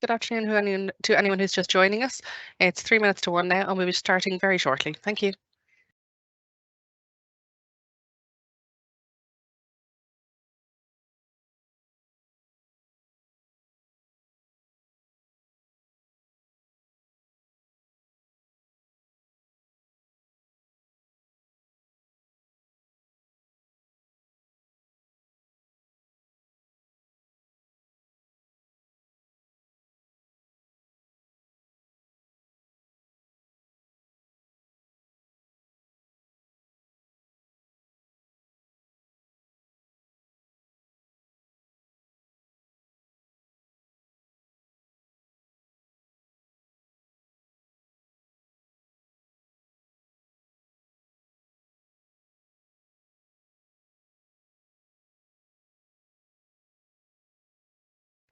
Good afternoon to anyone who's just joining us. It's 3 minutes to 1 now, and we'll be starting very shortly. Thank you.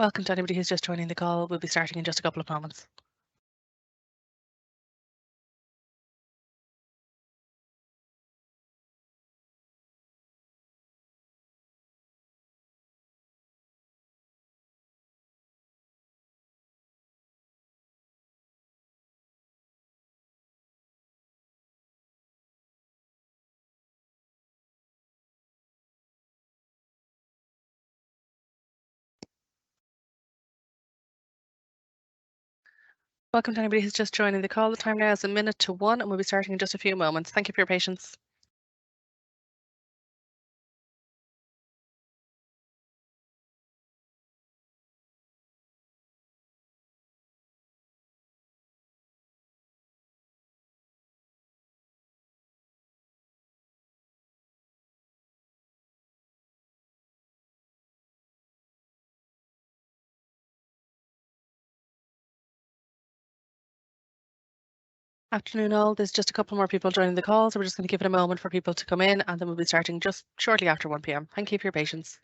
Welcome to anybody who's just joining the call. We'll be starting in just a couple of moments. Welcome to anybody who's just joining the call. The time now is 1 minute to 1, and we'll be starting in just a few moments. Thank you for your patience. Afternoon all. There's just a couple more people joining the call, so we're just going to give it a moment for people to come in, and then we'll be starting just shortly after 1 p.m. Thank you for your patience.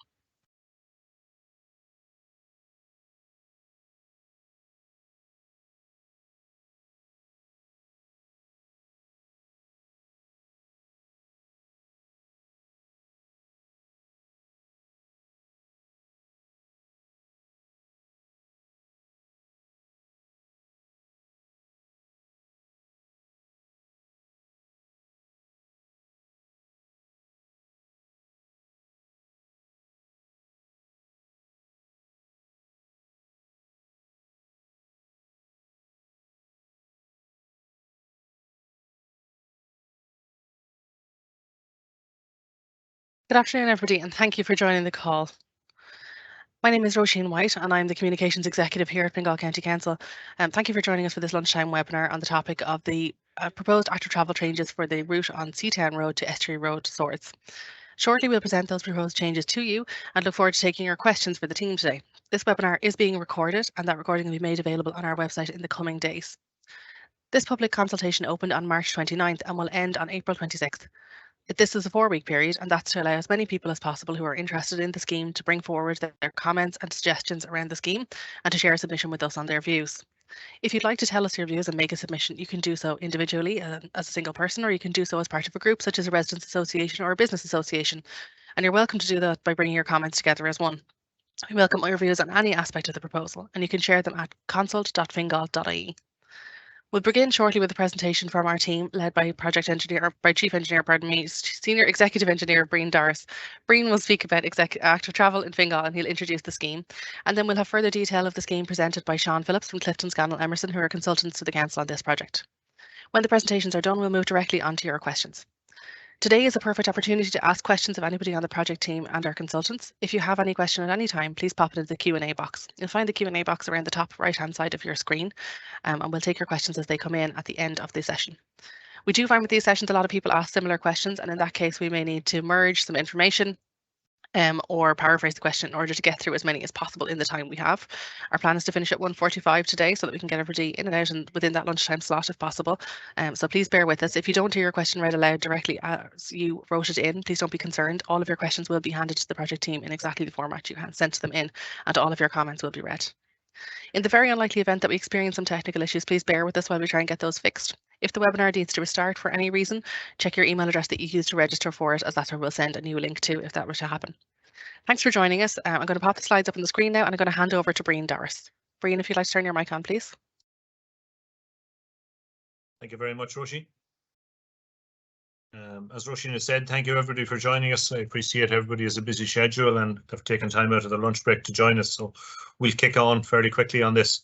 Good afternoon, everybody, and thank you for joining the call. My name is Roisin White, and I'm the Communications Executive here at Fingal County Council. Thank you for joining us for this lunchtime webinar on the topic of the proposed active travel changes for the route on Seatown Road to Estuary Road to Swords. Shortly, we'll present those proposed changes to you and look forward to taking your questions for the team today. This webinar is being recorded, and that recording will be made available on our website in the coming days. This public consultation opened on March 29th and will end on April 26th. This is a 4-week period, and that's to allow as many people as possible who are interested in the scheme to bring forward their comments and suggestions around the scheme and to share a submission with us on their views. If you'd like to tell us your views and make a submission, you can do so individually as a single person, or you can do so as part of a group such as a residents association or a business association. And you're welcome to do that by bringing your comments together as one. We welcome your views on any aspect of the proposal, and you can share them at consult.fingal.ie. We'll begin shortly with a presentation from our team, led by Chief Engineer, Senior Executive Engineer Breen Doris. Breen will speak about active travel in Fingal, and he'll introduce the scheme. And then we'll have further detail of the scheme presented by Sean Phillips from Clifton Scannell Emerson, who are consultants to the Council on this project. When the presentations are done, we'll move directly on to your questions. Today is a perfect opportunity to ask questions of anybody on the project team and our consultants. If you have any question at any time, please pop it into the Q&A box. You'll find the Q&A box around the top right-hand side of your screen, and we'll take your questions as they come in at the end of the session. We do find with these sessions, a lot of people ask similar questions, and in that case, we may need to merge some information or paraphrase the question in order to get through as many as possible in the time we have. Our plan is to finish at 1:45 today so that we can get everybody in and out and within that lunchtime slot if possible. So please bear with us. If you don't hear your question read aloud directly as you wrote it in, please don't be concerned. All of your questions will be handed to the project team in exactly the format you sent them in, and all of your comments will be read. In the very unlikely event that we experience some technical issues, please bear with us while we try and get those fixed. If the webinar needs to restart for any reason, check your email address that you used to register for it, as that's where we'll send a new link to if that were to happen. Thanks for joining us. I'm going to pop the slides up on the screen now, and I'm going to hand over to Breen Doris. Brian, if you'd like to turn your mic on, please. Thank you very much, Roisin. As Roisin has said, thank you everybody for joining us. I appreciate everybody has a busy schedule and have taken time out of their lunch break to join us. So we'll kick on fairly quickly on this.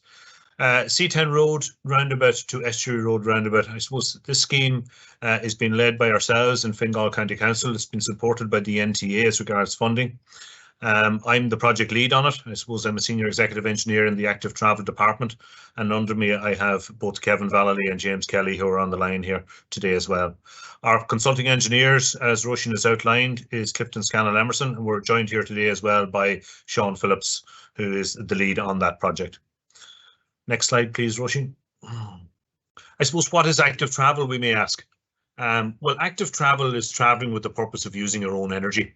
Seatown Road Roundabout to Estuary Road Roundabout. I suppose this scheme is being led by ourselves and Fingal County Council. It's been supported by the NTA as regards funding. I'm the project lead on it. I suppose I'm a senior executive engineer in the active travel department, and under me I have both Kevin Vallely and James Kelly, who are on the line here today as well. Our consulting engineers, as Roisin has outlined, is Clifton Scannell Emerson, and we're joined here today as well by Sean Phillips, who is the lead on that project. Next slide, please, Roisin. I suppose, what is active travel, we may ask? Well, active travel is traveling with the purpose of using your own energy.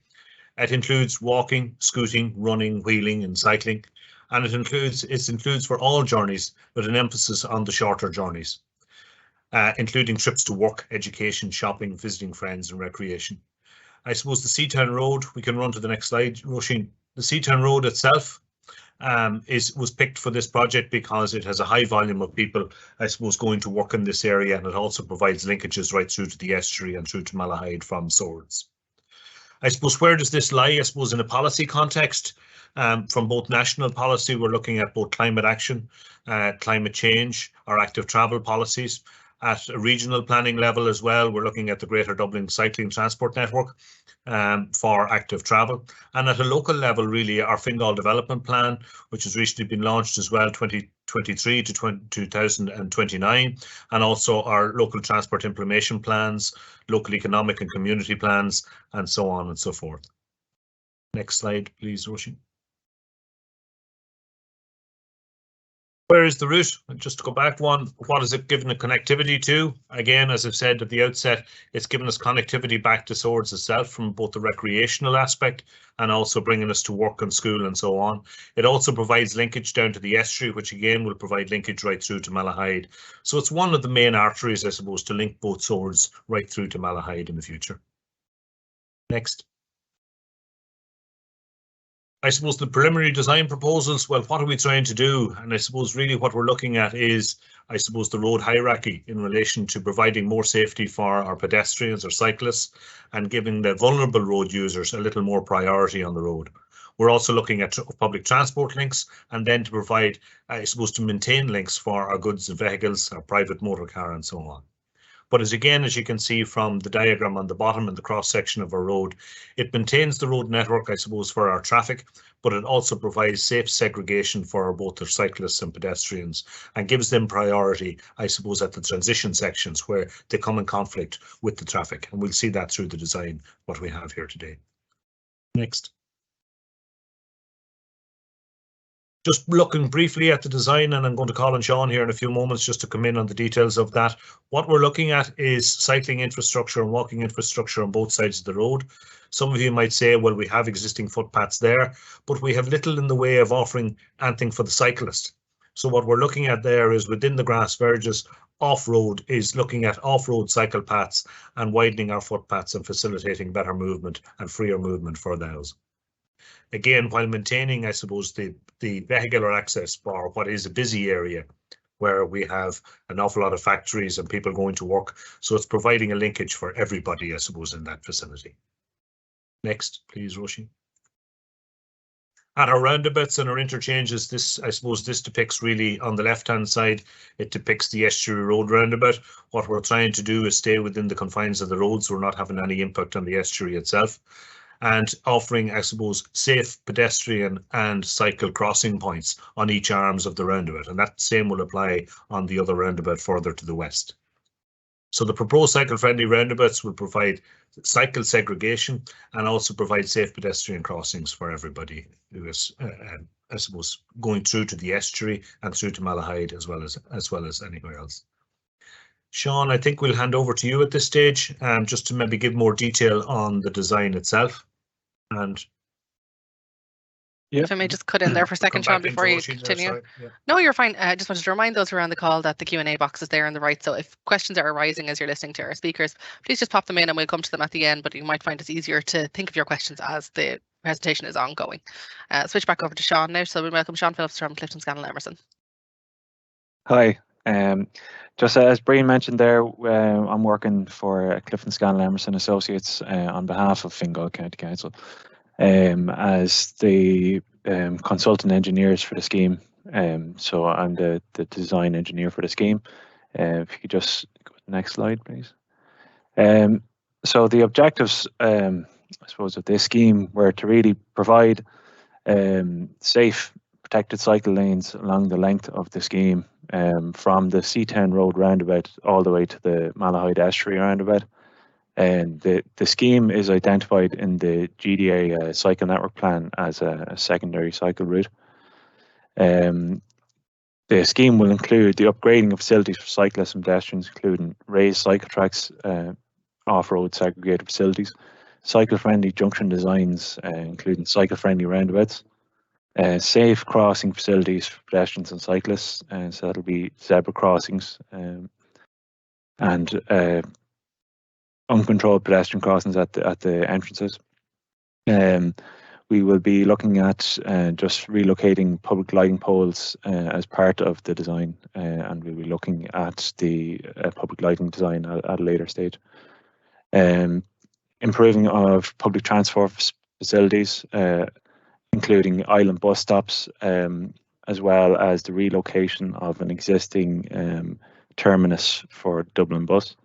It includes walking, scooting, running, wheeling and cycling, and it includes for all journeys, with an emphasis on the shorter journeys, including trips to work, education, shopping, visiting friends and recreation. I suppose the Seatown Road, we can run to the next slide, Roisin. The Seatown Road itself was picked for this project because it has a high volume of people, I suppose, going to work in this area, and it also provides linkages right through to the estuary and through to Malahide from Swords. I suppose, where does this lie? I suppose in a policy context, from both national policy, we're looking at both climate action, climate change, our active travel policies. At a regional planning level as well, we're looking at the Greater Dublin Cycling Transport Network for active travel. And at a local level, really, our Fingal Development Plan, which has recently been launched as well, 2023 to 2029, and also our local transport implementation plans, local economic and community plans, and so on and so forth. Next slide, please, Roisin. Where is the route? Just to go back one, what is it given a connectivity to? Again, as I've said at the outset, it's given us connectivity back to Swords itself from both the recreational aspect and also bringing us to work and school and so on. It also provides linkage down to the estuary, which again will provide linkage right through to Malahide. So it's one of the main arteries, I suppose, to link both Swords right through to Malahide in the future. Next. I suppose the preliminary design proposals, well, what are we trying to do? And I suppose really what we're looking at is, I suppose, the road hierarchy in relation to providing more safety for our pedestrians or cyclists and giving the vulnerable road users a little more priority on the road. We're also looking at public transport links, and then to provide, I suppose, to maintain links for our goods and vehicles, our private motor car and so on. But as you can see from the diagram on the bottom and the cross section of our road, it maintains the road network, I suppose, for our traffic, but it also provides safe segregation for both the cyclists and pedestrians and gives them priority, I suppose, at the transition sections where they come in conflict with the traffic. And we'll see that through the design, what we have here today. Next. Just looking briefly at the design, and I'm going to call on Sean here in a few moments just to come in on the details of that. What we're looking at is cycling infrastructure and walking infrastructure on both sides of the road. Some of you might say, well, we have existing footpaths there, but we have little in the way of offering anything for the cyclist. So what we're looking at there is within the grass verges, off-road is looking at off-road cycle paths and widening our footpaths and facilitating better movement and freer movement for those. Again, while maintaining, I suppose, the vehicular access for what is a busy area where we have an awful lot of factories and people going to work. So it's providing a linkage for everybody, I suppose, in that facility. Next, please, Roisin. At our roundabouts and our interchanges, this, I suppose, this depicts really on the left-hand side, it depicts the Estuary Road roundabout. What we're trying to do is stay within the confines of the road, so we're not having any impact on the estuary itself, and offering, I suppose, safe pedestrian and cycle crossing points on each arms of the roundabout. And that same will apply on the other roundabout further to the west. So the proposed cycle-friendly roundabouts will provide cycle segregation and also provide safe pedestrian crossings for everybody who is, I suppose, going through to the estuary and through to Malahide as well as anywhere else. Sean, I think we'll hand over to you at this stage, just to maybe give more detail on the design itself. And if I may just cut in there for a second, Sean, before you continue. No, you're fine. I just wanted to remind those who are on the call that the Q&A box is there on the right. So if questions are arising as you're listening to our speakers, please just pop them in and we'll come to them at the end. But you might find it's easier to think of your questions as the presentation is ongoing. Switch back over to Sean now. So we welcome Sean Phillips from Clifton Scannell Emerson. Hi. Just as Brian mentioned there, I'm working for Clifton Scanlon Emerson Associates on behalf of Fingal County Council as the consultant engineers for the scheme. So I'm the design engineer for the scheme. If you could just go to the next slide, please. So the objectives, I suppose, of this scheme were to really provide safe, protected cycle lanes along the length of the scheme, from the Seatown Road Roundabout all the way to the Malahide Estuary Roundabout. And the scheme is identified in the GDA cycle network plan as a secondary cycle route. The scheme will include the upgrading of facilities for cyclists and pedestrians, including raised cycle tracks, off-road segregated facilities, cycle-friendly junction designs, including cycle-friendly roundabouts, safe crossing facilities for pedestrians and cyclists, so that'll be zebra crossings, and uncontrolled pedestrian crossings at the entrances. We will be looking at just relocating public lighting poles as part of the design, and we'll be looking at the public lighting design at a later stage. Improving of public transport facilities, including island bus stops, as well as the relocation of an existing terminus for Dublin bus,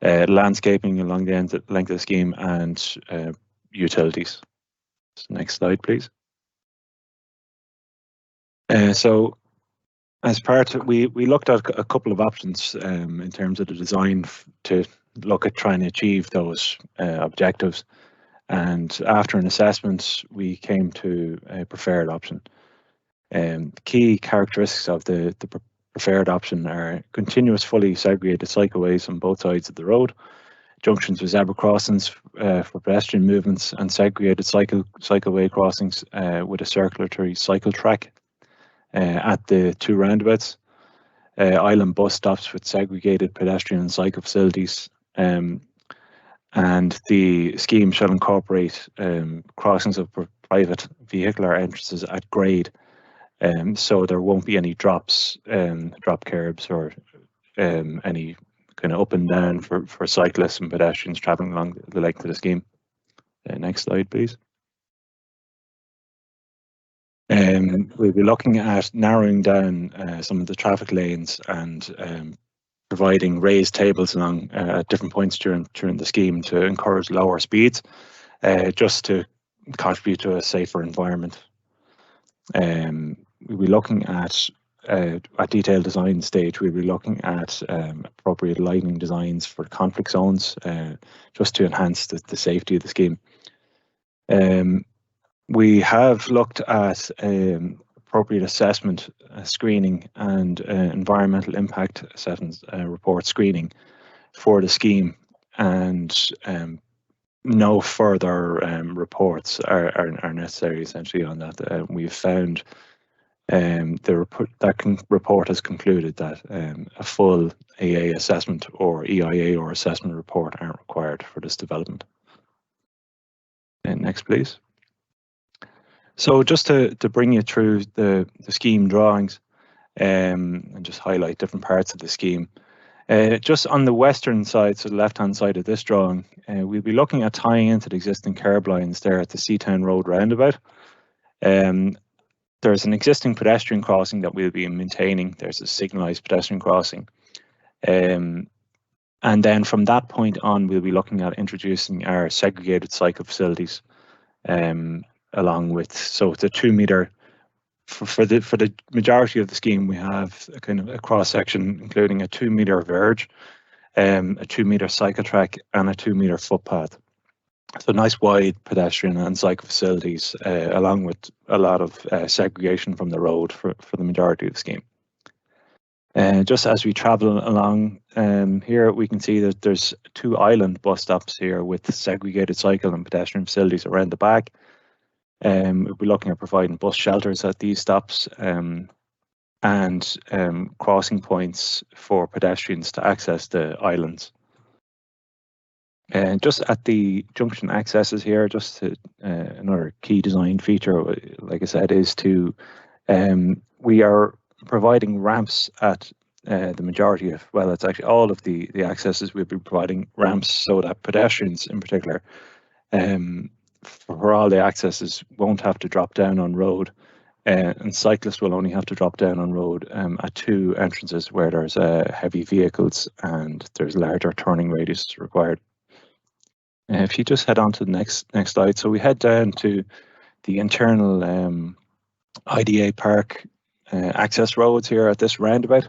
landscaping along the length of the scheme, and utilities. Next slide, please. So as part of, we looked at a couple of options in terms of the design to look at trying to achieve those objectives. And after an assessment, we came to a preferred option. Key characteristics of the preferred option are continuous, fully segregated cycleways on both sides of the road, junctions with zebra crossings for pedestrian movements, and segregated cycleway crossings with a circulatory cycle track at the two roundabouts, island bus stops with segregated pedestrian and cycle facilities, and the scheme shall incorporate crossings of private vehicular entrances at grade, so there won't be any drops, drop curbs, or any kind of up and down for cyclists and pedestrians traveling along the length of the scheme. Next slide, please. We'll be looking at narrowing down some of the traffic lanes and providing raised tables along different points during the scheme to encourage lower speeds, just to contribute to a safer environment. We'll be looking at detailed design stage. We'll be looking at appropriate lighting designs for conflict zones, just to enhance the safety of the scheme. We have looked at appropriate assessment, screening, and environmental impact assessment report screening for the scheme, and no further reports are necessary essentially on that. We've found the report has concluded that a full AA assessment or EIA or assessment report aren't required for this development. And next, please. So just to bring you through the scheme drawings, and just highlight different parts of the scheme. Just on the western side, so the left-hand side of this drawing, we'll be looking at tying into the existing curb lines there at the Seatown Road Roundabout. There's an existing pedestrian crossing that we'll be maintaining. There's a signalised pedestrian crossing. And then from that point on, we'll be looking at introducing our segregated cycle facilities, along with, so it's a 2 metre, for the majority of the scheme, we have a kind of a cross section including a 2 metre verge, a 2 metre cycle track, and a 2 metre footpath. So nice wide pedestrian and cycle facilities, along with a lot of segregation from the road for the majority of the scheme. Just as we travel along here, we can see that there's 2 island bus stops here with segregated cycle and pedestrian facilities around the back. We'll be looking at providing bus shelters at these stops, and crossing points for pedestrians to access the islands. And just at the junction accesses here, just to, another key design feature, like I said, is to we are providing ramps at the majority of, well, it's actually all of the accesses. We'll be providing ramps so that pedestrians in particular, for all the accesses, won't have to drop down on road, and cyclists will only have to drop down on road at 2 entrances where there's heavy vehicles and there's larger turning radius required. If you just head on to the next slide, so we head down to the internal IDA Park access roads here at this roundabout.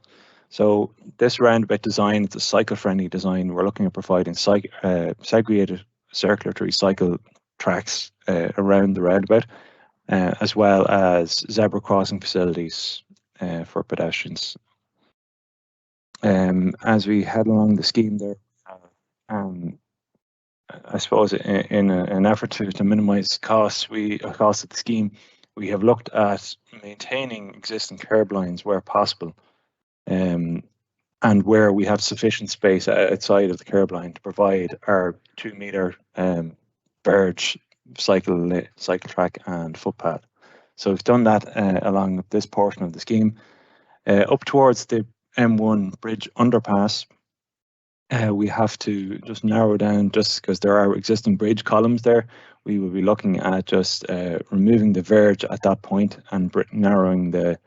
So this roundabout design is a cycle-friendly design. We're looking at providing segregated circulatory cycle tracks around the roundabout, as well as zebra crossing facilities for pedestrians. As we head along the scheme there, I suppose in an effort to minimize costs of the scheme, we have looked at maintaining existing curb lines where possible, and where we have sufficient space outside of the curb line to provide our 2-meter verge cycle track and footpath. So we've done that along this portion of the scheme. Up towards the M1 bridge underpass, we have to just narrow down, just because there are existing bridge columns there. We will be looking at just removing the verge at that point and narrowing the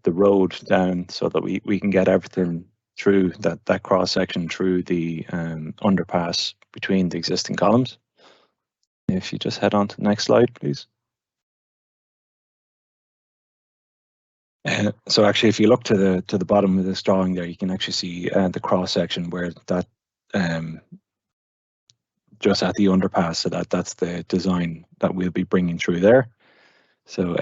road down so that we can get everything through that cross section through the underpass between the existing columns. If you just head on to the next slide, please. So actually, if you look to the bottom of this drawing there, you can actually see the cross section where that just at the underpass. So that's the design that we'll be bringing through there. So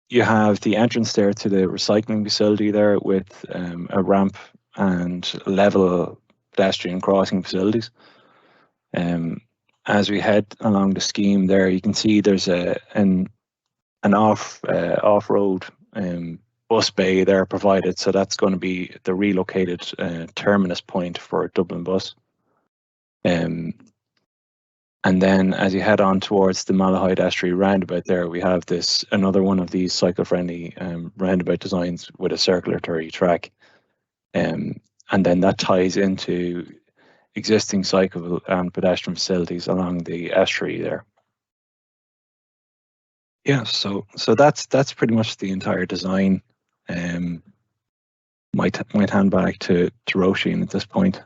you have the entrance there to the recycling facility there with a ramp and level pedestrian crossing facilities. As we head along the scheme there, you can see there's an off-road bus bay there provided, so that's going to be the relocated terminus point for Dublin Bus. And then as you head on towards the Malahide Estuary Roundabout there, we have another one of these cycle-friendly roundabout designs with a circulatory track. And then that ties into existing cycle and pedestrian facilities along the estuary there. Yeah, so that's pretty much the entire design. Might hand back to Roisin at this point.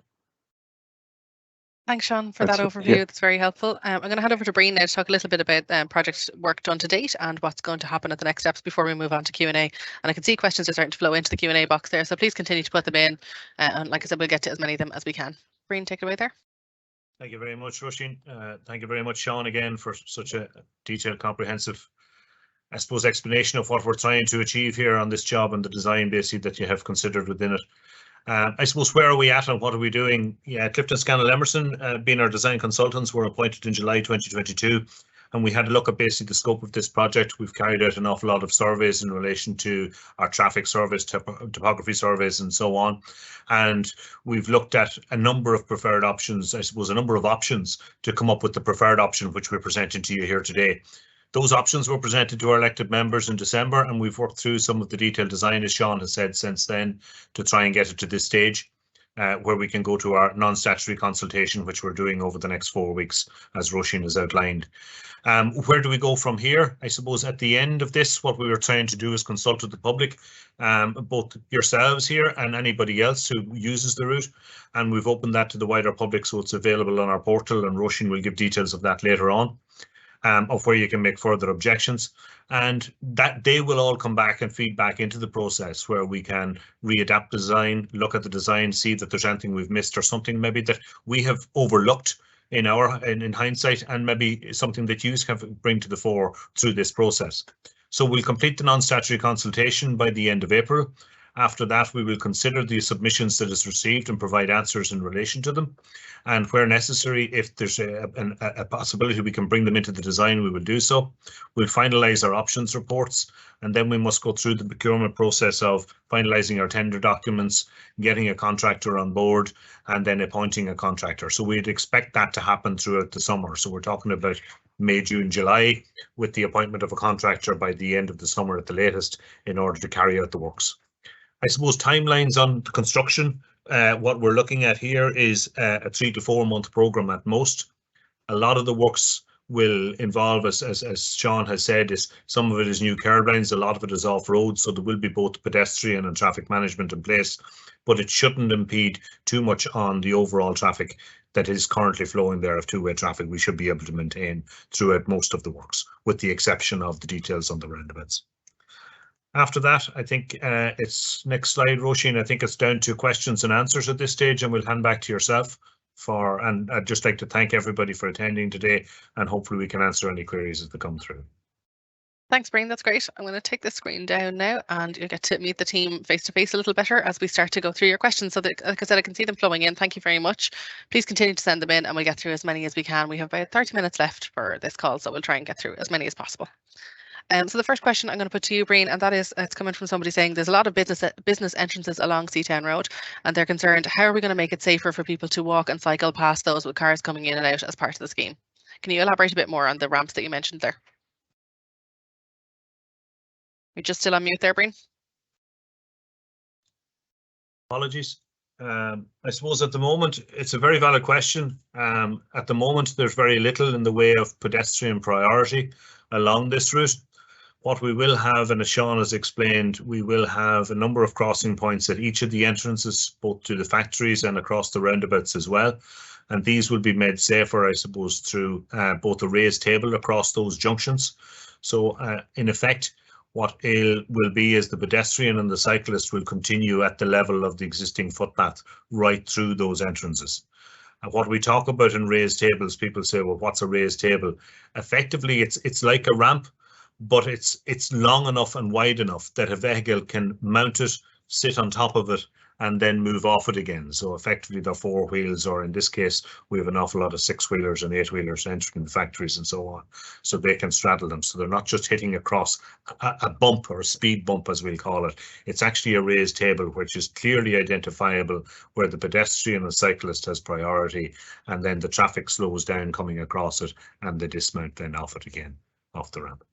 Thanks, Sean, for that overview. It's very helpful. I'm going to hand over to Breen now to talk a little bit about project work done to date and what's going to happen at the next steps before we move on to Q&A. And I can see questions are starting to flow into the Q&A box there, so please continue to put them in. And like I said, we'll get to as many of them as we can. Breen, take it away there. Thank you very much, Roisin. Thank you very much, Sean, again, for such a detailed, comprehensive, I suppose, explanation of what we're trying to achieve here on this job and the design basically that you have considered within it. I suppose, where are we at and what are we doing? Yeah, Clifton Scannell Emerson, being our design consultants, were appointed in July 2022, and we had a look at basically the scope of this project. We've carried out an awful lot of surveys in relation to our traffic surveys, topography surveys, and so on. And we've looked at a number of preferred options, I suppose, a number of options to come up with the preferred option, which we're presenting to you here today. Those options were presented to our elected members in December, and we've worked through some of the detailed design, as Sean has said, since then, to try and get it to this stage where we can go to our non-statutory consultation, which we're doing over the next 4 weeks, as Roisin has outlined. Where do we go from here? I suppose at the end of this, what we were trying to do is consult with the public, both yourselves here and anybody else who uses the route. And we've opened that to the wider public, so it's available on our portal, and Roisin will give details of that later on. Of where you can make further objections, and that they will all come back and feed back into the process where we can readapt design, look at the design, see that there's anything we've missed or something maybe that we have overlooked in hindsight, and maybe something that you can bring to the fore through this process. So we'll complete the non-statutory consultation by the end of April. After that, we will consider the submissions that is received and provide answers in relation to them. And where necessary, if there's a possibility we can bring them into the design, we will do so. We'll finalise our options reports, and then we must go through the procurement process of finalising our tender documents, getting a contractor on board, and then appointing a contractor. So we'd expect that to happen throughout the summer. So we're talking about May, June, July, with the appointment of a contractor by the end of the summer at the latest in order to carry out the works. I suppose timelines on the construction, what we're looking at here is a 3 to 4 month program at most. A lot of the works will involve, as Sean has said, is some of it is new curb lines, a lot of it is off-road, so there will be both pedestrian and traffic management in place, but it shouldn't impede too much on the overall traffic that is currently flowing there of two-way traffic. We should be able to maintain throughout most of the works, with the exception of the details on the roundabouts. After that, I think it's next slide, Roisin. I think it's down to questions and answers at this stage, and we'll hand back to yourself and I'd just like to thank everybody for attending today, and hopefully we can answer any queries as they come through. Thanks, Brian. That's great. I'm going to take the screen down now, and you'll get to meet the team face to face a little better as we start to go through your questions. So that, like I said, I can see them flowing in. Thank you very much. Please continue to send them in, and we'll get through as many as we can. We have about 30 minutes left for this call, so we'll try and get through as many as possible. So the first question I'm going to put to you, Brian, and that is, it's coming from somebody saying there's a lot of business entrances along Seatown Road, and they're concerned, how are we going to make it safer for people to walk and cycle past those with cars coming in and out as part of the scheme? Can you elaborate a bit more on the ramps that you mentioned there? You're just still on mute there, Brian. Apologies. I suppose at the moment, it's a very valid question. At the moment, there's very little in the way of pedestrian priority along this route. What we will have, and as Sean has explained, we will have a number of crossing points at each of the entrances, both to the factories and across the roundabouts as well. And these will be made safer, I suppose, through both a raised table across those junctions. So in effect, what will be is the pedestrian and the cyclist will continue at the level of the existing footpath right through those entrances. And what we talk about in raised tables, people say, well, what's a raised table? Effectively, it's like a ramp, but it's long enough and wide enough that a vehicle can mount it, sit on top of it, and then move off it again. So effectively they're four wheels, or in this case, we have an awful lot of 6-wheelers and 8-wheelers entering the factories and so on. So they can straddle them. So they're not just hitting across a bump or a speed bump, as we'll call it. It's actually a raised table, which is clearly identifiable, where the pedestrian and cyclist has priority, and then the traffic slows down coming across it, and they dismount then off it again, off the ramp.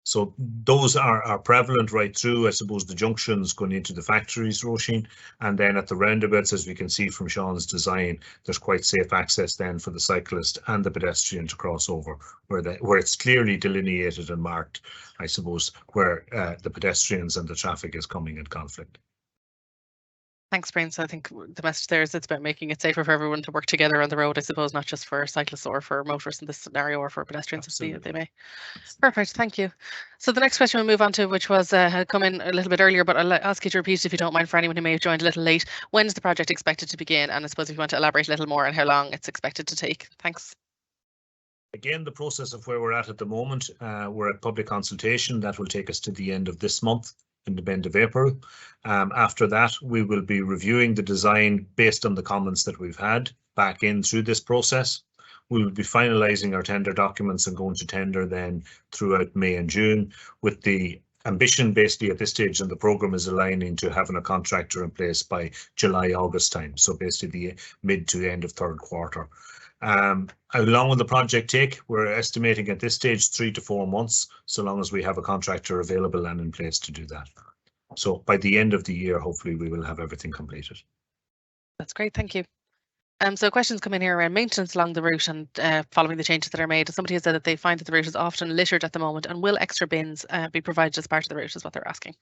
So those are prevalent right through, I suppose, the junctions going into the factories, Roisin, and then at the roundabouts, as we can see from Sean's design, there's quite safe access then for the cyclist and the pedestrian to cross over, where it's clearly delineated and marked, I suppose, where the pedestrians and the traffic is coming in conflict. Thanks, Brian. So I think the message there is it's about making it safer for everyone to work together on the road, I suppose, not just for cyclists or for motorists in this scenario, or for pedestrians if they may. Perfect, thank you. So the next question we'll move on to, which was had come in a little bit earlier, but I'll ask you to repeat it if you don't mind, for anyone who may have joined a little late. When is the project expected to begin? And I suppose if you want to elaborate a little more on how long it's expected to take. Thanks. Again, the process of where we're at the moment, we're at public consultation. That will take us to the end of this month, in the end of April. After that, we will be reviewing the design based on the comments that we've had back in through this process. We will be finalising our tender documents and going to tender then throughout May and June, with the ambition basically at this stage, and the programme is aligning to having a contractor in place by July, August time. So basically the mid to end of third quarter. How long will the project take? We're estimating at this stage 3 to 4 months, so long as we have a contractor available and in place to do that. So by the end of the year, hopefully we will have everything completed. That's great, thank you. So questions come in here around maintenance along the route and following the changes that are made. Somebody has said that they find that the route is often littered at the moment, and will extra bins be provided as part of the route, is what they're asking.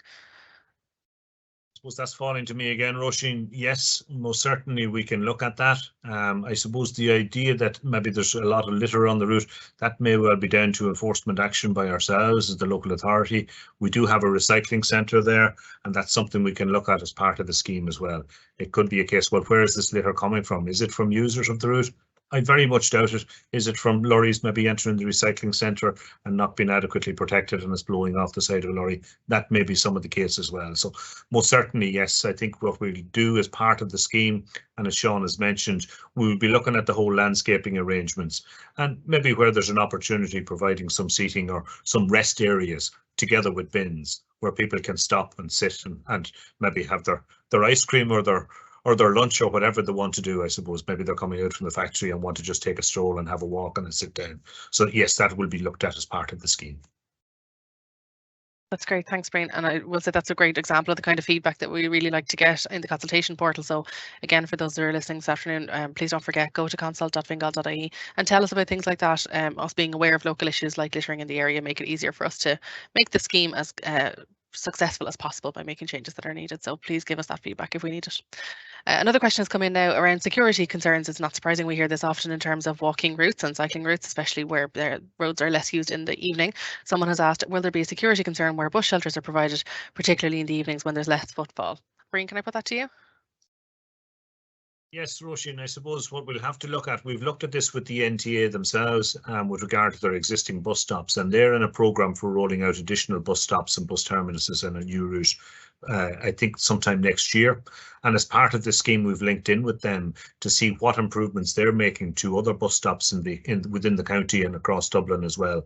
I suppose that's falling to me again, Roisin. Yes, most certainly we can look at that. I suppose the idea that maybe there's a lot of litter on the route, that may well be down to enforcement action by ourselves as the local authority. We do have a recycling centre there, and that's something we can look at as part of the scheme as well. It could be a case, well, where is this litter coming from? Is it from users of the route? I very much doubt it. Is it from lorries maybe entering the recycling centre and not being adequately protected and it's blowing off the side of a lorry? That may be some of the case as well. So most certainly, yes, I think what we'll do as part of the scheme, and as Sean has mentioned, we will be looking at the whole landscaping arrangements, and maybe where there's an opportunity, providing some seating or some rest areas together with bins where people can stop and sit and maybe have their ice cream or or their lunch or whatever they want to do. I suppose maybe they're coming out from the factory and want to just take a stroll and have a walk and a sit down. So yes, that will be looked at as part of the scheme. That's great. Thanks, Brian. And I will say that's a great example of the kind of feedback that we really like to get in the consultation portal. So again, for those that are listening this afternoon, please don't forget, go to consult.fingal.ie and tell us about things like that. Us being aware of local issues like littering in the area make it easier for us to make the scheme as successful as possible by making changes that are needed. So please give us that feedback if we need it. Another question has come in now around security concerns. It's not surprising we hear this often in terms of walking routes and cycling routes, especially where the roads are less used in the evening. Someone has asked, will there be a security concern where bus shelters are provided, particularly in the evenings when there's less footfall? Brian, can I put that to you? Yes, Roisin, I suppose what we'll have to look at, we've looked at this with the NTA themselves with regard to their existing bus stops, and they're in a programme for rolling out additional bus stops and bus terminuses and a new route, I think sometime next year. And as part of the scheme, we've linked in with them to see what improvements they're making to other bus stops within the county and across Dublin as well.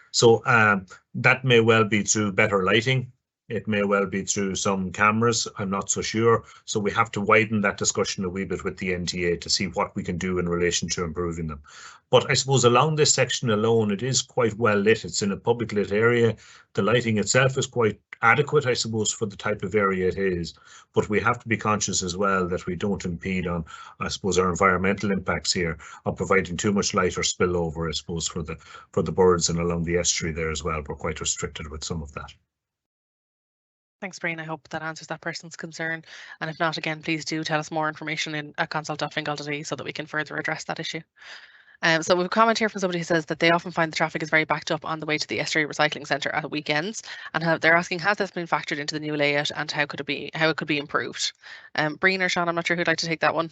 So that may well be through better lighting. It may well be through some cameras, I'm not so sure. So we have to widen that discussion a wee bit with the NTA to see what we can do in relation to improving them. But I suppose along this section alone, it is quite well lit. It's in a public lit area. The lighting itself is quite adequate, I suppose, for the type of area it is. But we have to be conscious as well that we don't impede on, I suppose, our environmental impacts here of providing too much light or spillover, I suppose, for the birds and along the estuary there as well. We're quite restricted with some of that. Thanks, Brian. I hope that answers that person's concern. And if not, again, please do tell us more information at consult.fingal.ie so that we can further address that issue. So we have a comment here from somebody who says that they often find the traffic is very backed up on the way to the Estuary Recycling Centre at weekends, and they're asking, has this been factored into the new layout and how it could be improved? Brian or Sean, I'm not sure who'd like to take that one.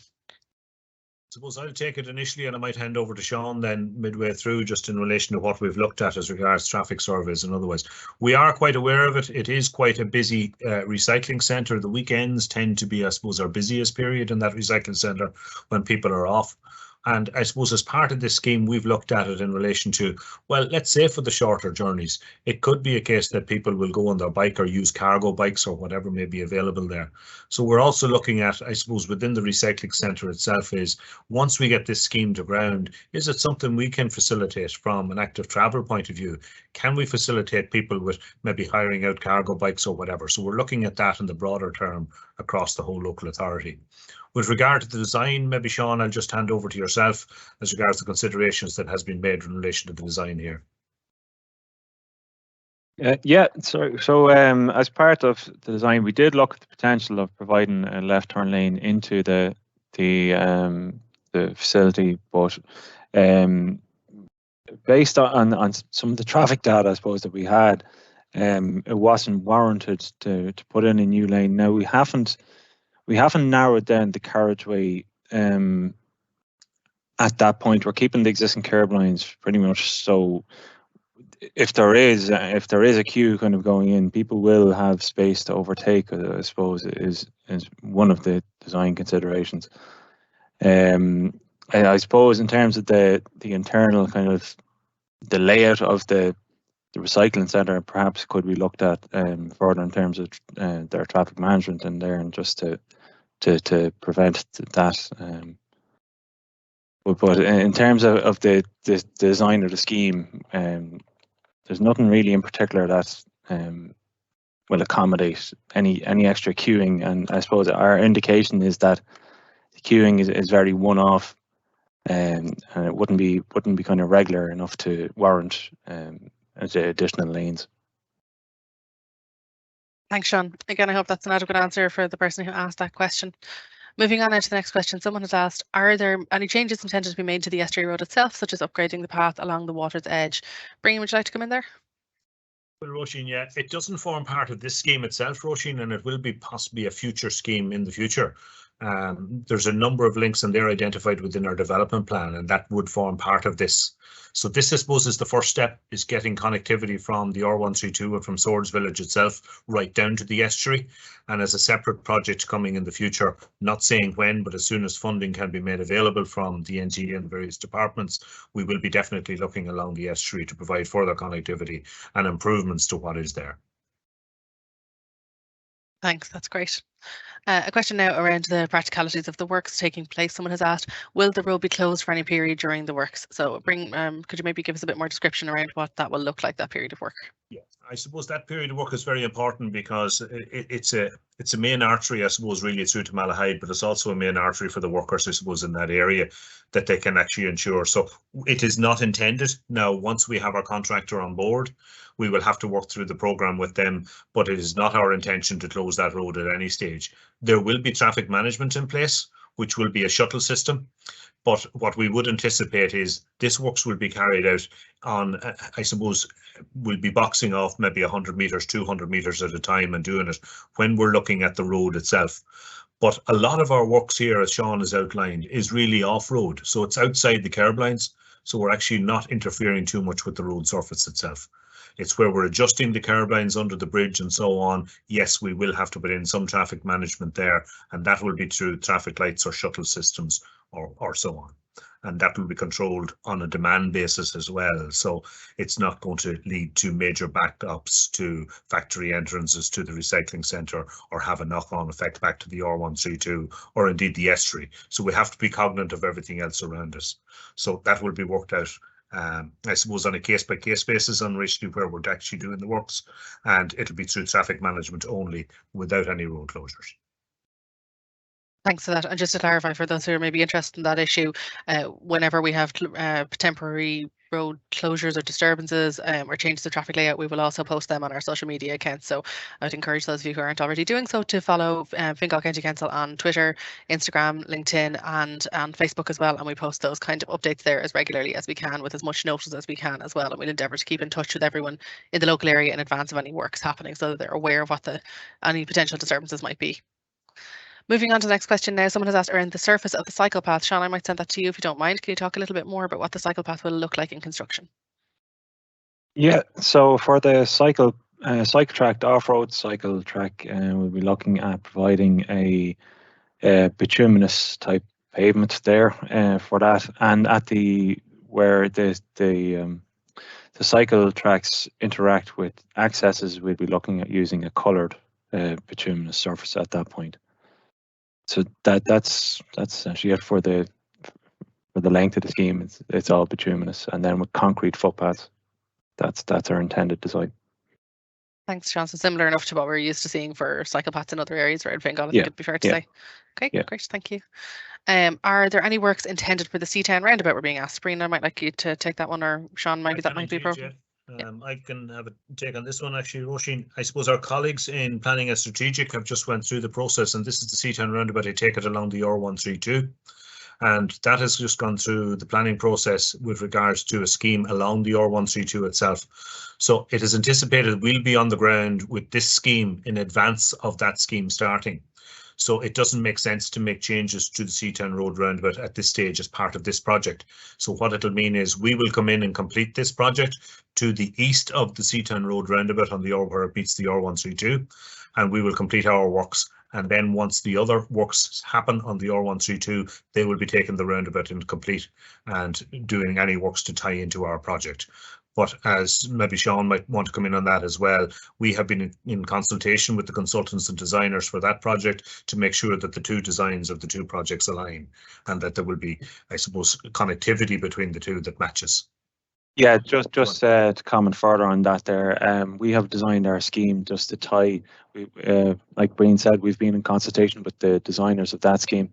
I suppose I'll take it initially and I might hand over to Sean then midway through, just in relation to what we've looked at as regards traffic surveys and otherwise. We are quite aware of it. It is quite a busy recycling centre. The weekends tend to be, I suppose, our busiest period in that recycling centre when people are off. And I suppose as part of this scheme, we've looked at it in relation to, well, let's say for the shorter journeys, it could be a case that people will go on their bike or use cargo bikes or whatever may be available there. So we're also looking at, I suppose, within the recycling centre itself is, once we get this scheme to ground, is it something we can facilitate from an active travel point of view? Can we facilitate people with maybe hiring out cargo bikes or whatever? So we're looking at that in the broader term across the whole local authority. With regard to the design, maybe Sean, I'll just hand over to yourself as regards to the considerations that has been made in relation to the design here. Yeah, so as part of the design, we did look at the potential of providing a left turn lane into the facility, but based on some of the traffic data, I suppose, that we had, it wasn't warranted to put in a new lane. Now we haven't narrowed down the carriageway at that point. We're keeping the existing curb lines pretty much, so if there is a queue kind of going in, people will have space to overtake, I suppose, is one of the design considerations. I suppose in terms of the internal kind of the layout of the recycling centre, perhaps could be looked at further in terms of their traffic management in there, and just to prevent that. But in terms of the design of the scheme, there's nothing really in particular that will accommodate any extra queuing, and I suppose our indication is that the queuing is very one-off, and it wouldn't be kind of regular enough to warrant additional lanes. Thanks, Sean. Again, I hope that's an adequate answer for the person who asked that question. Moving on now to the next question, someone has asked, are there any changes intended to be made to the estuary road itself, such as upgrading the path along the water's edge? Brian, would you like to come in there? Well, Roisin, yeah, it doesn't form part of this scheme itself, Roisin, and it will be possibly a future scheme in the future. There's a number of links and they're identified within our development plan, and that would form part of this. So this, I suppose, is the first step, is getting connectivity from the R132 and from Swords Village itself right down to the estuary, and as a separate project coming in the future, not saying when, but as soon as funding can be made available from the NTA and the various departments, we will be definitely looking along the estuary to provide further connectivity and improvements to what is there. Thanks, that's great. A question now around the practicalities of the works taking place. Someone has asked, will the road be closed for any period during the works? So could you maybe give us a bit more description around what that will look like, that period of work? Yeah, I suppose that period of work is very important because it's a main artery, I suppose, really through to Malahide, but it's also a main artery for the workers, I suppose, in that area that they can actually ensure. So it is not intended. Now, once we have our contractor on board, we will have to work through the program with them, but it is not our intention to close that road at any stage. There will be traffic management in place, which will be a shuttle system. But what we would anticipate is this works will be carried out on, I suppose, we'll be boxing off maybe 100 meters, 200 meters at a time and doing it when we're looking at the road itself. But a lot of our works here, as Sean has outlined, is really off-road. So it's outside the curb lines. So we're actually not interfering too much with the road surface itself. It's where we're adjusting the curb lines under the bridge and so on. Yes, we will have to put in some traffic management there, and that will be through traffic lights or shuttle systems or so on. And that will be controlled on a demand basis as well. So it's not going to lead to major backups to factory entrances to the recycling centre or have a knock-on effect back to the R132 or indeed the estuary. So we have to be cognizant of everything else around us. So that will be worked out, I suppose, on a case-by-case basis on actually where we're actually doing the works, and it'll be through traffic management only without any road closures. Thanks for that. And just to clarify for those who are maybe interested in that issue, whenever we have temporary road closures or disturbances or changes of traffic layout, we will also post them on our social media accounts. So I'd encourage those of you who aren't already doing so to follow Fingal County Council on Twitter, Instagram, LinkedIn and Facebook as well. And we post those kind of updates there as regularly as we can with as much notice as we can as well. And we'll endeavour to keep in touch with everyone in the local area in advance of any works happening so that they're aware of what any potential disturbances might be. Moving on to the next question now, someone has asked around the surface of the cycle path. Sean, I might send that to you if you don't mind. Can you talk a little bit more about what the cycle path will look like in construction? Yeah, so for the cycle track, the off-road cycle track, we'll be looking at providing a bituminous type pavement there for that, and at where the cycle tracks interact with accesses, we'll be looking at using a coloured bituminous surface at that point. So that's essentially it for the length of the scheme. It's all bituminous, and then with concrete footpaths. That's our intended design. Thanks, Sean. So similar enough to what we're used to seeing for cycle paths in other areas around Fingal, I think it'd be fair to say. Okay, great, thank you. Are there any works intended for the Seatown Roundabout we're being asked? Breen, I might like you to take that one, or Sean, maybe that might be appropriate. I can have a take on this one actually, Roisin. I suppose our colleagues in planning and strategic have just went through the process, and this is the Seatown Roundabout. I take it along the R132, and that has just gone through the planning process with regards to a scheme along the R132 itself. So it is anticipated we'll be on the ground with this scheme in advance of that scheme starting. So it doesn't make sense to make changes to the Seatown Road Roundabout at this stage as part of this project. So what it'll mean is we will come in and complete this project to the east of the Seatown Road Roundabout on the where it meets the R132, and we will complete our works. And then once the other works happen on the R132, they will be taking the roundabout and complete and doing any works to tie into our project. But as maybe Sean might want to come in on that as well, we have been in consultation with the consultants and designers for that project to make sure that the two designs of the two projects align and that there will be, I suppose, connectivity between the two that matches. Yeah, just to comment further on that there, we have designed our scheme just to tie, like Breen said, we've been in consultation with the designers of that scheme,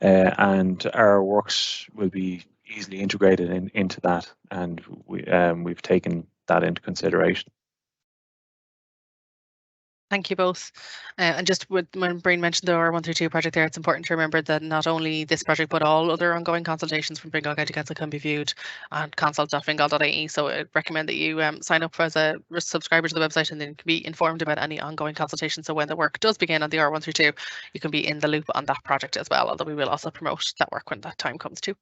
and our works will be easily integrated into that, and we've taken that into consideration. Thank you both. And just when Breen mentioned the R132 project there, it's important to remember that not only this project, but all other ongoing consultations from Fingal County Council can be viewed on consult.fingal.ie. So I'd recommend that you sign up as a subscriber to the website, and then you can be informed about any ongoing consultations. So when the work does begin on the R132, you can be in the loop on that project as well, although we will also promote that work when that time comes too.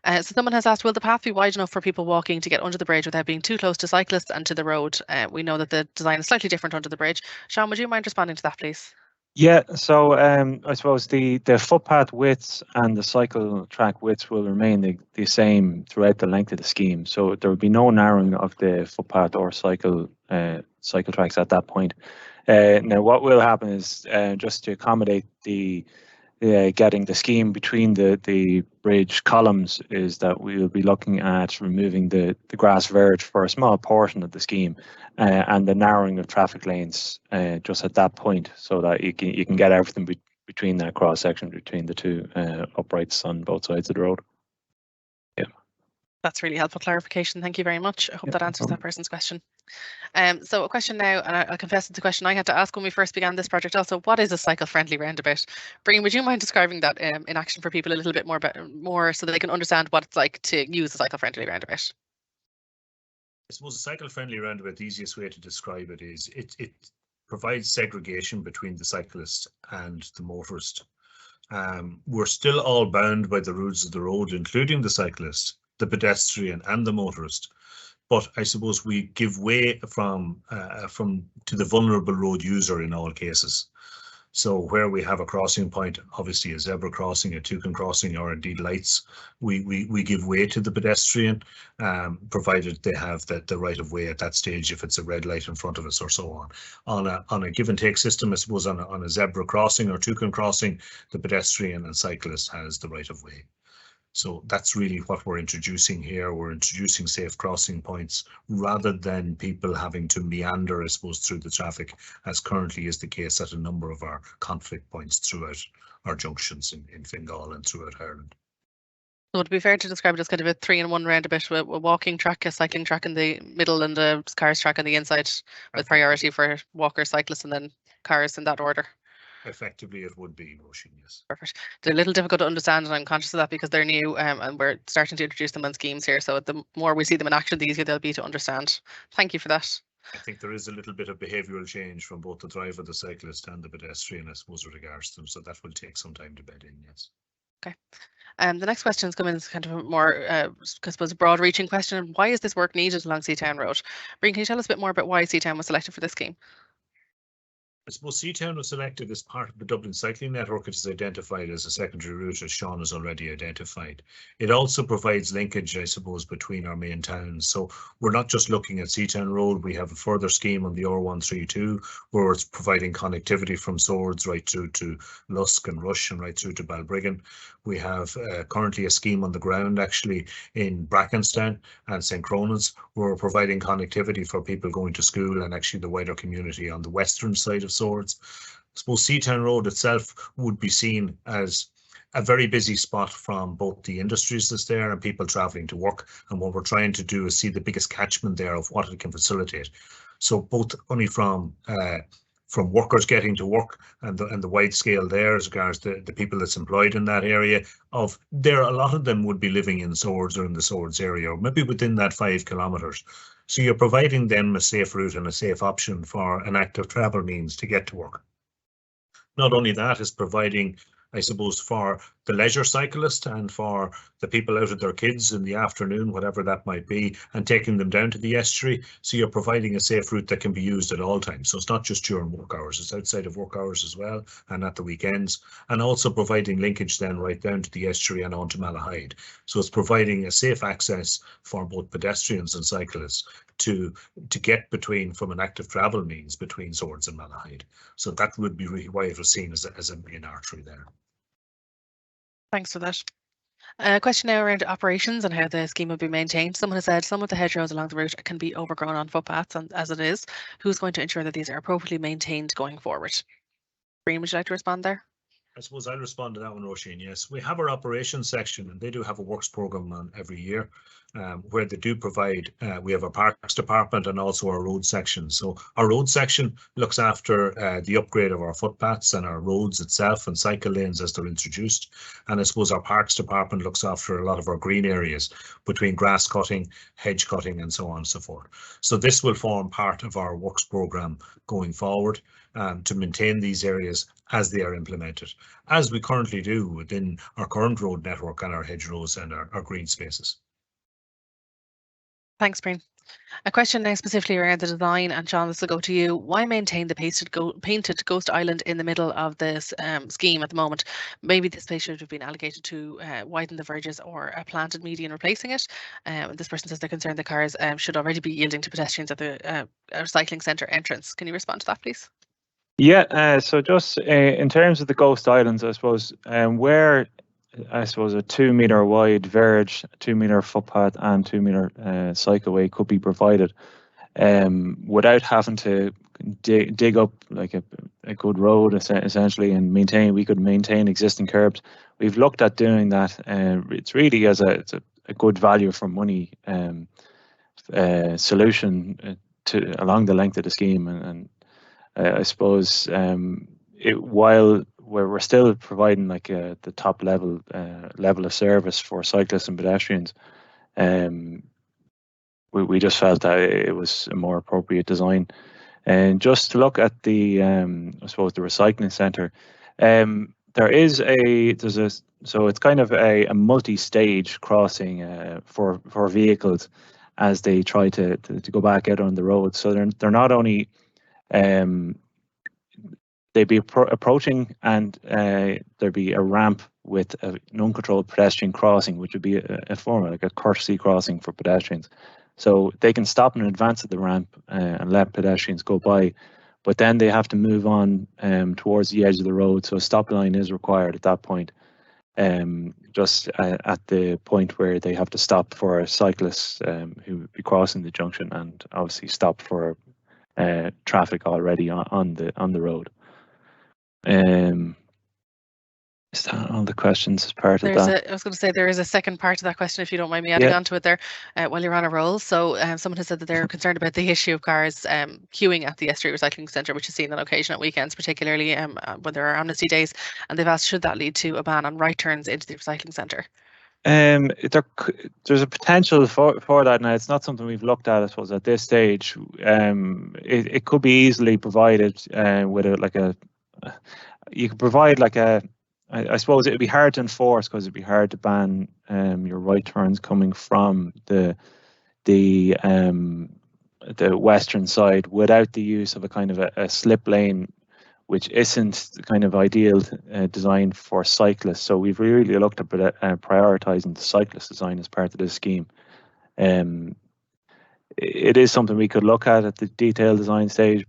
So someone has asked, will the path be wide enough for people walking to get under the bridge without being too close to cyclists and to the road? We know that the design is slightly different under the bridge. Sean, would you mind responding to that, please? Yeah, so I suppose the footpath widths and the cycle track widths will remain the same throughout the length of the scheme. So there will be no narrowing of the footpath or cycle tracks at that point. Now, what will happen is just to accommodate the getting the scheme between the bridge columns is that we will be looking at removing the grass verge for a small portion of the scheme and the narrowing of traffic lanes just at that point, so that you can get everything between that cross section between the two uprights on both sides of the road. Yeah, that's really helpful clarification. Thank you very much. I hope that answers that person's question. So a question now, and I confess it's a question I had to ask when we first began this project also. What is a cycle-friendly roundabout? Brian, would you mind describing that in action for people a little bit more so that they can understand what it's like to use a cycle-friendly roundabout? I suppose a cycle-friendly roundabout, the easiest way to describe it is it provides segregation between the cyclist and the motorist. We're still all bound by the rules of the road, including the cyclist, the pedestrian and the motorist. But I suppose we give way from to the vulnerable road user in all cases. So where we have a crossing point, obviously a zebra crossing, a toucan crossing, or indeed lights, we give way to the pedestrian, provided they have the right of way at that stage if it's a red light in front of us or so on. On a give and take system, I suppose on a zebra crossing or toucan crossing, the pedestrian and cyclist has the right of way. So that's really what we're introducing here. We're introducing safe crossing points rather than people having to meander, I suppose, through the traffic, as currently is the case at a number of our conflict points throughout our junctions in Fingal and throughout Ireland. So would it be fair to describe it as kind of a 3-in-1 roundabout with a walking track, a cycling track in the middle, and a cars track on the inside, with priority for walkers, cyclists, and then cars in that order? Effectively, it would be, Roisin, yes. Perfect. They're a little difficult to understand, and I'm conscious of that because they're new, and we're starting to introduce them on schemes here. So the more we see them in action, the easier they'll be to understand. Thank you for that. I think there is a little bit of behavioural change from both the driver, the cyclist and the pedestrian, I suppose, with regards to them. So that will take some time to bed in, yes. Okay. The next question is coming as kind of a more, I suppose, a broad-reaching question. Why is this work needed along Seatown Road? Brian, can you tell us a bit more about why Seatown was selected for this scheme? I suppose Seatown was selected as part of the Dublin cycling network. It is identified as a secondary route, as Sean has already identified. It also provides linkage, I suppose, between our main towns. So we're not just looking at Seatown Road. We have a further scheme on the R132 where it's providing connectivity from Swords right through to Lusk and Rush and right through to Balbriggan. We have currently a scheme on the ground actually in Brackenstown and St. Cronan's where we're providing connectivity for people going to school and actually the wider community on the western side of Swords. I suppose Seatown Road itself would be seen as a very busy spot from both the industries that's there and people travelling to work. And what we're trying to do is see the biggest catchment there of what it can facilitate. So both only from workers getting to work and the wide scale there as regards the people that's employed in that area of there, a lot of them would be living in Swords or in the Swords area or maybe within that 5 kilometres. So you're providing them a safe route and a safe option for an active travel means to get to work. Not only that, is providing, I suppose, for the leisure cyclist and for the people out with their kids in the afternoon, whatever that might be, and taking them down to the estuary. So you're providing a safe route that can be used at all times. So it's not just during work hours, it's outside of work hours as well and at the weekends, and also providing linkage then right down to the estuary and onto Malahide. So it's providing a safe access for both pedestrians and cyclists to get between, from an active travel means, between Swords and Malahide. So that would be really why it was seen as a main artery there. Thanks for that. A question now around operations and how the scheme will be maintained. Someone has said some of the hedgerows along the route can be overgrown on footpaths, and as it is, who's going to ensure that these are appropriately maintained going forward? Brian, would you like to respond there? I suppose I'll respond to that one, Roisin. Yes, we have our operations section and they do have a works programme on every year where they do provide, we have a parks department and also our road section. So our road section looks after the upgrade of our footpaths and our roads itself and cycle lanes as they're introduced. And I suppose our parks department looks after a lot of our green areas between grass cutting, hedge cutting and so on and so forth. So this will form part of our works programme going forward to maintain these areas as they are implemented, as we currently do within our current road network and our hedgerows and our green spaces. Thanks, Brian. A question now specifically around the design, and Sean, this will go to you. Why maintain the painted ghost island in the middle of this scheme at the moment? Maybe this space should have been allocated to widen the verges or a planted median replacing it. This person says they're concerned the cars should already be yielding to pedestrians at the cycling centre entrance. Can you respond to that, please? Yeah, so just in terms of the Ghost Islands, I suppose, where a 2-meter wide verge, 2-meter footpath, and 2-meter cycleway could be provided, without having to dig up like a good road essentially, and we could maintain existing curbs. We've looked at doing that, and it's really it's a good value for money solution to along the length of the scheme, and I suppose while we're still providing like the top level of service for cyclists and pedestrians, we just felt that it was a more appropriate design. And just to look at the I suppose the recycling centre, there's so it's kind of a multi-stage crossing for vehicles as they try to go back out on the road. So they're not only they'd be approaching, and there'd be a ramp with an uncontrolled pedestrian crossing, which would be a form of like a courtesy crossing for pedestrians. So they can stop in advance of the ramp and let pedestrians go by, but then they have to move on towards the edge of the road. So a stop line is required at that point, just at the point where they have to stop for cyclists who would be crossing the junction, and obviously stop for traffic already on the road. Is that all the questions as part of that? I was going to say there is a second part to that question, if you don't mind me adding on to it there while you're on a roll. So someone has said that they're concerned about the issue of cars queuing at the Estuary Recycling Centre, which is seen on occasion at weekends, particularly when there are amnesty days, and they've asked, should that lead to a ban on right turns into the recycling centre? There's a potential for that. Now, it's not something we've looked at, I suppose, at this stage. It could be easily provided with you could provide like I suppose it would be hard to enforce, because it'd be hard to ban your right turns coming from the western side without the use of a kind of a slip lane, which isn't the kind of ideal design for cyclists. So we've really looked at prioritising the cyclist design as part of this scheme. It is something we could look at the detailed design stage,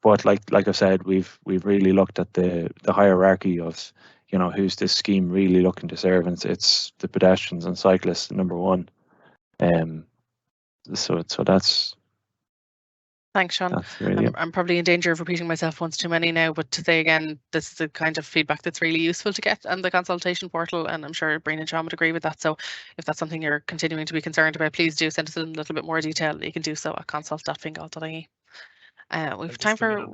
but like I said, we've really looked at the hierarchy of, who's this scheme really looking to serve, and it's the pedestrians and cyclists, number one. So that's. Thanks, Sean. Really I'm probably in danger of repeating myself once too many now, but to say again, this is the kind of feedback that's really useful to get on the consultation portal, and I'm sure Brian and Sean would agree with that. So if that's something you're continuing to be concerned about, please do send us a little bit more detail. You can do so at consult.fingal.ie. We've time for.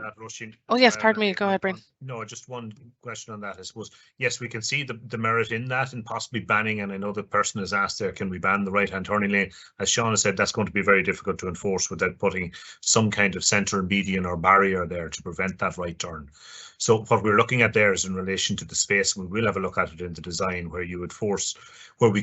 Oh yes, pardon me. Go ahead, Brian. No, just one question on that. I suppose yes, we can see the merit in that, and possibly banning. And I know the person has asked there, can we ban the right-hand turning lane? As Sean has said, that's going to be very difficult to enforce without putting some kind of centre median or barrier there to prevent that right turn. So what we're looking at there is in relation to the space. We will have a look at it in the design, where we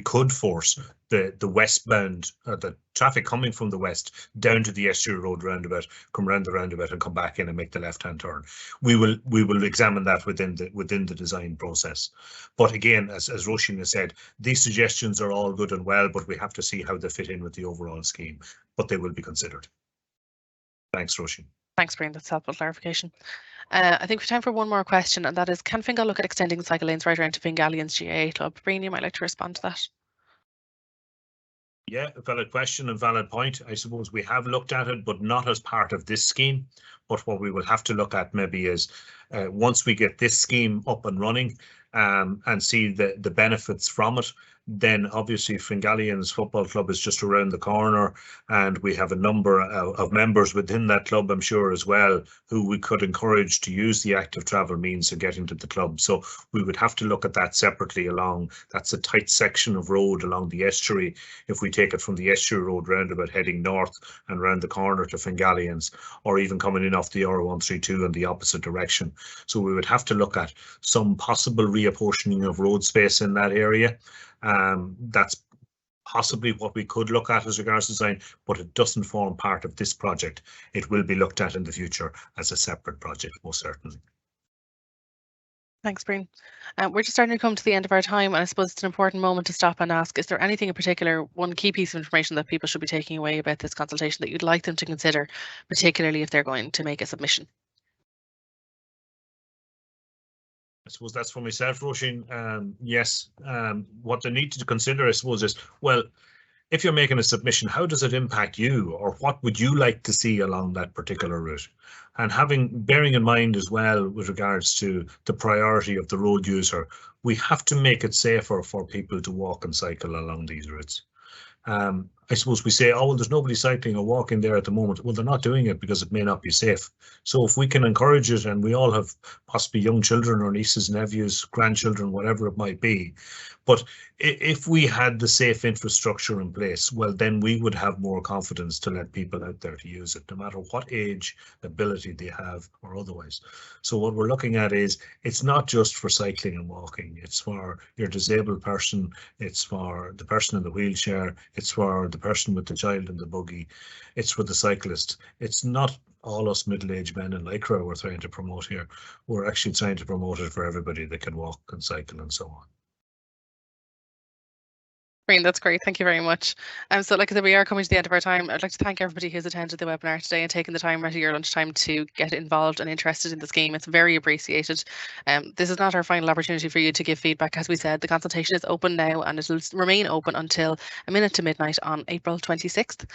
could force the westbound, the traffic coming from the west down to the Estuary Road roundabout, come round the roundabout and come back in and make the left-hand turn. We will examine that within the design process. But again, as Roisin has said, these suggestions are all good and well, but we have to see how they fit in with the overall scheme. But they will be considered. Thanks, Roisin. Thanks, Brian. That's helpful clarification. I think we have time for one more question, and that is, can Fingal look at extending cycle lanes right around to Fingalians GAA Club? Brian, you might like to respond to that. Yeah, a valid question and valid point. I suppose we have looked at it, but not as part of this scheme. But what we will have to look at maybe is once we get this scheme up and running and see the benefits from it, then obviously Fingalians Football Club is just around the corner, and we have a number of members within that club, I'm sure, as well, who we could encourage to use the active travel means of getting to the club. So we would have to look at that separately along. That's a tight section of road along the estuary. If we take it from the Estuary Road roundabout heading north and round the corner to Fingalians, or even coming in off the R132 in the opposite direction. So we would have to look at some possible reapportioning of road space in that area. That's possibly what we could look at as regards design, but it doesn't form part of this project. It will be looked at in the future as a separate project, most certainly. Thanks, Brian. We're just starting to come to the end of our time, and I suppose it's an important moment to stop and ask, is there anything in particular, one key piece of information that people should be taking away about this consultation that you'd like them to consider, particularly if they're going to make a submission? I suppose that's for myself, Roisin. Yes, what they need to consider, I suppose, is, well, if you're making a submission, how does it impact you, or what would you like to see along that particular route? And bearing in mind as well, with regards to the priority of the road user, we have to make it safer for people to walk and cycle along these routes. I suppose we say, oh, well, there's nobody cycling or walking there at the moment. Well, they're not doing it because it may not be safe. So if we can encourage it, and we all have possibly young children or nieces, nephews, grandchildren, whatever it might be, but if we had the safe infrastructure in place, well, then we would have more confidence to let people out there to use it, no matter what age, ability they have or otherwise. So what we're looking at is, it's not just for cycling and walking. It's for your disabled person. It's for the person in the wheelchair. It's for the person with the child in the buggy. It's for the cyclist. It's not all us middle-aged men in Lycra we're trying to promote here. We're actually trying to promote it for everybody that can walk and cycle and so on. Green, that's great. Thank you very much. So like I said, we are coming to the end of our time. I'd like to thank everybody who's attended the webinar today and taken the time out of your lunchtime to get involved and interested in the scheme. It's very appreciated. This is not our final opportunity for you to give feedback. As we said, the consultation is open now, and it will remain open until a minute to midnight on April 26th.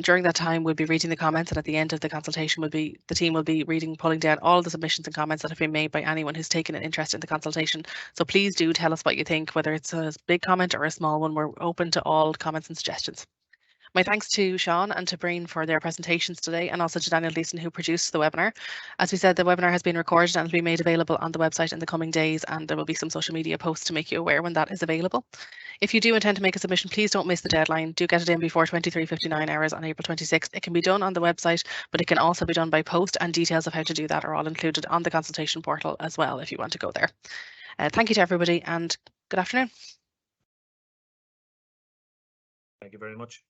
During that time, we'll be reading the comments, and at the end of the consultation, the team will be pulling down all the submissions and comments that have been made by anyone who's taken an interest in the consultation. So please do tell us what you think, whether it's a big comment or a small one. We're open to all comments and suggestions. My thanks to Sean and to Breen for their presentations today, and also to Daniel Leeson, who produced the webinar. As we said, the webinar has been recorded and will be made available on the website in the coming days, and there will be some social media posts to make you aware when that is available. If you do intend to make a submission, please don't miss the deadline. Do get it in before 23:59 hours on April 26th. It can be done on the website, but it can also be done by post, and details of how to do that are all included on the consultation portal as well if you want to go there. Thank you to everybody, and good afternoon. Thank you very much.